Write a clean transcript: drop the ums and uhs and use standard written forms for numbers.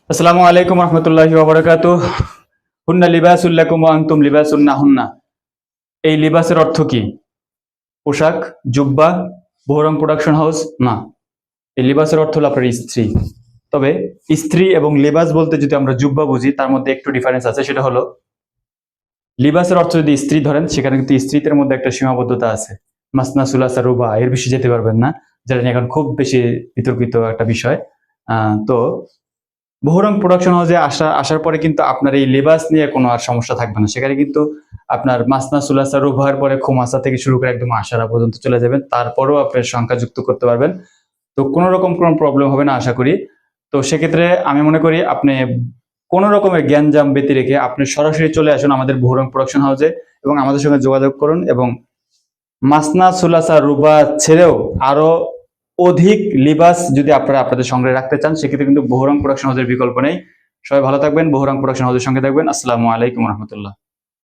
আসসালামু আলাইকুম রহমতুল্লাহি ওয়া বারাকাতুহু। হুন্না লিবাসুল লাকুম ওয়া আনতুম লিবাসুন লাহুন্না। এই লিবাসের অর্থ কি? পোশাক, জুব্বা, বহুরং প্রোডাকশন হাউস? না, এই লিবাসের অর্থ হলো আপনার স্ত্রী। তবে স্ত্রী এবং লিবাস বলতে যদি আমরা জুব্বা বুঝি, তার মধ্যে একটু ডিফারেন্স আছে। সেটা হলো, লিবাসের অর্থ যদি স্ত্রী ধরেন, সেখানে কিন্তু স্ত্রীদের মধ্যে একটা সীমাবদ্ধতা আছে। মাসনা সুলাসা রুবা, এর বেশি যেতে পারবেন না, যেটা নিয়ে এখন খুব বেশি বিতর্কিত একটা বিষয়। তো বহুরং প্রোডাকশন হাউসে আসার পরে কিন্তু আপনার এই লেবাস নিয়ে কোনো আর সমস্যা থাকবে না। সেখানে কিন্তু আপনার মাসনা সুলাসা রুবাহের পরে খুমাসা থেকে শুরু করে একদম আশারা পর্যন্ত চলে যাবেন, তারপরেও আপনি সংখ্যা যুক্ত করতে পারবেন। তো কোনো রকম কোনো প্রবলেম হবে না আশা করি। তো সেক্ষেত্রে আমি মনে করি আপনি কোনো রকমের জ্ঞানজাম ব্যতি রেখে আপনি সরাসরি চলে আসুন আমাদের বহুরং প্রোডাকশন হাউসে এবং আমাদের সঙ্গে যোগাযোগ করুন। এবং মাসনা সুলাসা রুবা ছেড়েও আরো অধিক লিবাস যদি আপনারা আপনাদের সংগ্রহে রাখতে চান, সেক্ষেত্রে কিন্তু বহুরং প্রোডাকশন হাউসের বিকল্প নেই। সবাই ভালো থাকবেন, বহুরং প্রোডাকশন হাউসের সঙ্গে থাকবেন। আসসালামু আলাইকুম রহমতুল্লাহ।